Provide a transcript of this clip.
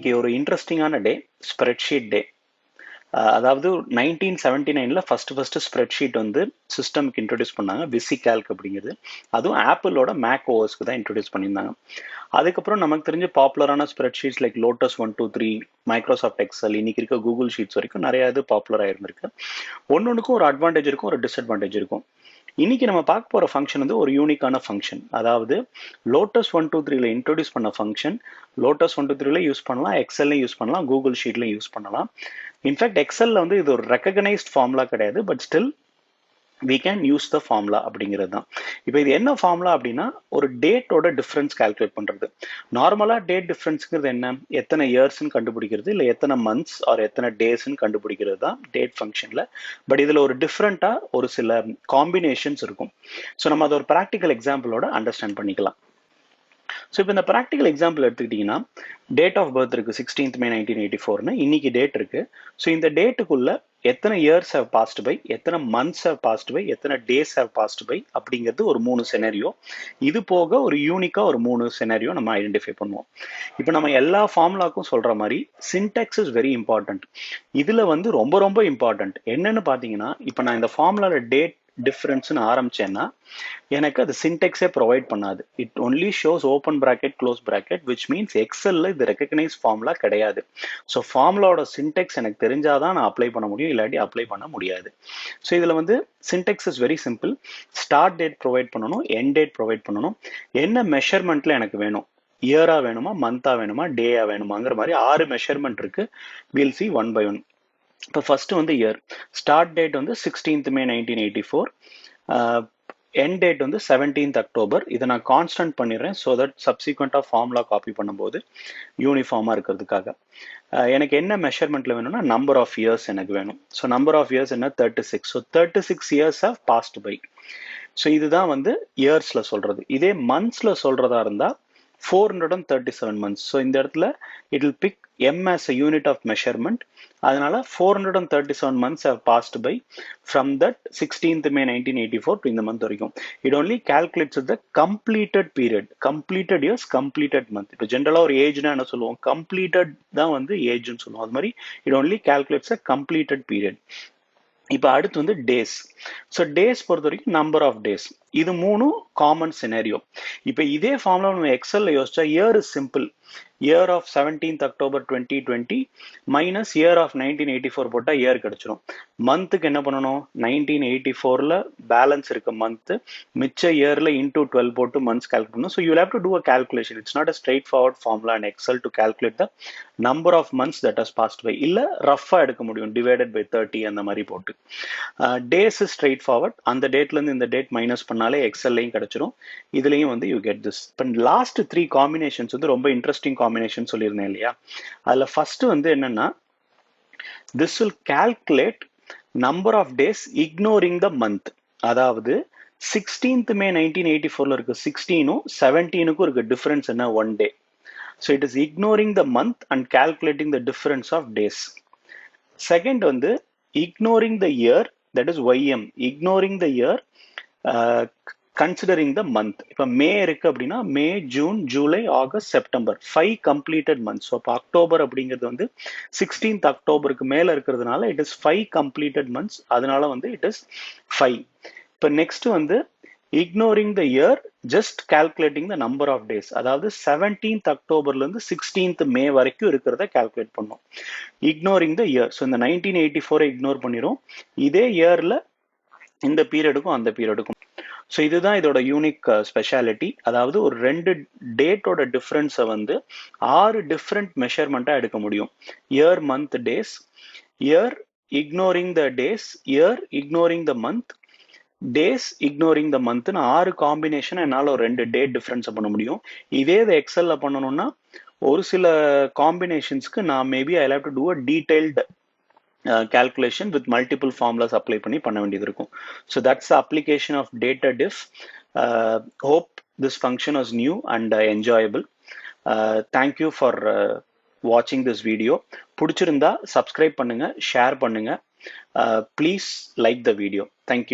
இன்னைக்கு ஒரு இன்ட்ரெஸ்டிங்கான டே, ஸ்ப்ரெட்ஷீட் டே. அதாவது 1979ல ஃபர்ஸ்ட் ஸ்ப்ரெட்ஷீட் வந்து சிஸ்டம்க்கு இன்ட்ரடியூஸ் பண்ணாங்க, விசிகேல்க் அப்படிங்கிறது. அதுவும் ஆப்பிளோட மேக் ஓஎஸ்க்கு தான் இன்ட்ரடியூஸ் பண்ணியிருந்தாங்க. அதுக்கப்புறம் நமக்கு தெரிஞ்ச பாப்புலரான spreadsheets like lotus 123, Microsoft Excel, இன்னைக்கு இருக்க கூகுள் ஷீட்ஸ் வரைக்கும் நிறைய இது பாப்புலராக இருந்திருக்கு. ஒன்னொன்றுக்கும் ஒரு அட்வான்டேஜ் இருக்கும், ஒரு டிஸ்அட்வான்டேஜ் இருக்கும். இன்னைக்கு நம்ம பார்க்க போற ஃபங்க்ஷன் வந்து ஒரு யூனிக்கான ஃபங்க்ஷன். அதாவது லோட்டஸ் 123ல இன்ட்ரோடியூஸ் பண்ண ஃபங்க்ஷன் லோட்டஸ் 123ல யூஸ் பண்ணலாம், எக்ஸல்லையும் யூஸ் பண்ணலாம், கூகுள் ஷீட்லையும் யூஸ் பண்ணலாம். இன்ஃபேக்ட் எக்ஸல்ல வந்து இது ஒரு ரெக்கக்னைஸ்ட் ஃபார்முலா கிடையாது, but still we can use the formula அப்படிங்கிறது தான். இப்போ இது என்ன ஃபார்முலா அப்படின்னா ஒரு டேட்டோட டிஃபரன்ஸ் கால்குலேட் பண்றது. நார்மலா டேட் டிஃபரன்ஸ்ங்கிறது என்ன, எத்தனை இயர்ஸ்ன்னு கண்டுபிடிக்கிறது, இல்லை எத்தனை மந்த்ஸ் ஆர் எத்தனை டேஸ்ன்னு கண்டுபிடிக்கிறது தான் டேட் ஃபங்க்ஷன்ல. பட் இதுல ஒரு டிஃப்ரெண்டா ஒரு சில காம்பினேஷன்ஸ் இருக்கும். ஸோ நம்ம அதை ஒரு ப்ராக்டிக்கல் எக்ஸாம்பிளோட அண்டர்ஸ்டாண்ட் பண்ணிக்கலாம். ஸோ இப்போ இந்த ப்ராக்டிக்கல் எக்ஸாம்பிள் எடுத்துக்கிட்டிங்கன்னா டேட் ஆஃப் பர்த் இருக்குது 16th May 1984ன்னு இன்னைக்கு டேட் இருக்கு. ஸோ இந்த டேட்டுக்குள்ள எத்தனை இயர்ஸ் ஹவ் பாஸ்ட் பை, எத்தனை மந்த்ஸ் ஹவ் பாஸ்ட் பை, எத்தனை டேஸ் ஹவ் பாஸ்ட் பை அப்படிங்கிறது ஒரு 3 செனரியோ. இது போக ஒரு யூனிக்காக ஒரு 3 செனரியோ நம்ம ஐடென்டிஃபை பண்ணுவோம். இப்போ நம்ம எல்லா ஃபார்முலாக்கும் சொல்கிற மாதிரி சின்டெக்ஸ் இஸ் வெரி இம்பார்ட்டன்ட். இதில் வந்து ரொம்ப ரொம்ப இம்பார்ட்டன்ட் என்னன்னு பார்த்தீங்கன்னா, இப்போ நான் இந்த ஃபார்முலாவோட டேட் டிஃபரன்ஸ்னு ஆரம்பிச்சேன்னா எனக்கு அது சின்டெக்ஸே ப்ரொவைட் பண்ணாது. It only shows open bracket close bracket, which means எக்ஸல்ல இது ரெக்கக்னைஸ் ஃபார்முலா கிடையாது. ஸோ ஃபார்முலாவோட சின்டெக்ஸ் எனக்கு தெரிஞ்சாதான் நான் அப்ளை பண்ண முடியும், இல்லாட்டி அப்ளை பண்ண முடியாது. ஸோ இதில் வந்து Sintex is very simple. Start date provide பண்ணணும், எண்ட் டேட் ப்ரொவைட் பண்ணணும், என்ன மெஷர்மெண்ட்ல எனக்கு வேணும், இயரா வேணுமா, மந்தா வேணுமா, டேயா வேணுமாங்கிற மாதிரி 6 மெஷர்மெண்ட் இருக்கு. Will see one by one. இப்போ ஃபர்ஸ்ட் வந்து இயர். ஸ்டார்ட் டேட் வந்து 16th May 1984. எண்ட் டேட் வந்து 17th October. இதை நான் கான்ஸ்டன்ட் பண்ணிடுறேன் ஸோ தட் சப்சிக்வெண்ட்டாக ஃபார்முலா காப்பி பண்ணும்போது யூனிஃபார்மாக இருக்கிறதுக்காக. எனக்கு என்ன மெஷர்மெண்ட்ல வேணும்னா நம்பர் ஆஃப் இயர்ஸ் எனக்கு வேணும். ஸோ நம்பர் ஆஃப் இயர்ஸ் என்ன 36. So 36 years have passed by. So இதுதான் வந்து இயர்ஸ்ல சொல்றது. இதே மந்த்ஸ்ல சொல்றதா இருந்தா 437 months. ஸோ இந்த இடத்துல it will big M as a unit of measurement. அதனால 437 months have passed by from that 16th May 1984 to இந்த மந்த் வரைக்கும். It only calculates the completed period, completed years, completed month. இப்போ ஜென்ரலா ஒரு ஏஜ்னா என்ன சொல்லுவோம், completed தான் வந்து ஏஜ்னு சொல்லுவோம். அது மாதிரி it only calculates a completed period. இப்போ அடுத்து வந்து டேஸ். ஸோ டேஸ் பொறுத்த வரைக்கும் நம்பர் ஆஃப் டேஸ். இது 3 காமன் சினாரியோ. இப்போ இதே ஃபார்முலா நம்ம எக்ஸல்ல யோசிச்சா year is simple. Year of 17th October 2020 minus year of 1984 போட்டால் இயர் கிடைச்சிடும். மந்த்துக்கு என்ன பண்ணணும், 1984ல பேலன்ஸ் இருக்க மந்த், மிச்ச இயர்ல இன்டூ 12 போட்டு மந்த்ஸ் கால்குலேட் பண்ணணும். So you have to do a calculation. It's not a straightforward formula in Excel to calculate the number of months that has passed by. இல்லை ரஃபா எடுக்க முடியும், டிவைடட் பை 30 அந்த மாதிரி போட்டு. Days is straightforward. அந்த டேட்ல இருந்து இந்த டேட் மைனஸ் பண்ணாலே எக்ஸல்லையும் கிடைச்சிடும். இதுலையும் வந்து யூ கெட் திஸ். இப்போ லாஸ்ட் 3 காம்பினேஷன்ஸ் வந்து ரொம்ப இன்ட்ரெஸ்டிங் காம்பினேஷன் சொல்லியிருந்தேன் இல்லையா. அதுல ஃபர்ஸ்ட் வந்து என்னன்னா, this will calculate number of days ignoring the month. அதாவது 16th May 1984ல இருக்கு 16ம் 17க்கும் இருக்கு டிஃபரன்ஸ் என்ன, 1 day. So it is ignoring the month and calculating the difference of days. Second வந்து ignoring the year, that is YM, ignoring the year, considering the month. இப்போ May இருக்கு அப்படின்னா May, June, July, August, September 5 completed months. So இப்போ October அப்படிங்கிறது வந்து 16th Octoberக்கு மேல இருக்கிறதுனால it is 5 completed months. அதனால வந்து இட் இஸ் 5. இப்போ நெக்ஸ்ட் வந்து ignoring the year, just calculating the number of days. அதாவது 17th Octoberல இருந்து 16th May வரைக்கும் இருக்கிறத கால்குலேட் பண்ணோம். ignoring the year. ஸோ இந்த 1984 இக்னோர் பண்ணிரும். இதே இயர்ல இந்த பீரியடுக்கும் அந்த பீரியடுக்கும். ஸோ இதுதான் இதோட யூனிக் ஸ்பெஷாலிட்டி. அதாவது ஒரு 2 டேட்டோட டிஃபரன்ஸை வந்து 6 டிஃப்ரெண்ட் மெஷர்மெண்ட்டாக எடுக்க முடியும். Year, month, days, year ignoring the days, year ignoring the month, days ignoring the மந்த்னு 6 காம்பினேஷன் என்னால் ஒரு 2 டேட் டிஃபரன்ஸை பண்ண முடியும். இதே இதை எக்ஸல்ல பண்ணணும்னா ஒரு சில காம்பினேஷன்ஸ்க்கு நான் maybe I have to do a detailed calculation with multiple formulas apply பண்ண வேண்டியது இருக்கும். So that's the application of data diff. Hope this function was new and enjoyable. Thank you for watching this video. பிடிச்சிருந்தா subscribe பண்ணுங்க, share பண்ணுங்க. Please like the video. Thank you.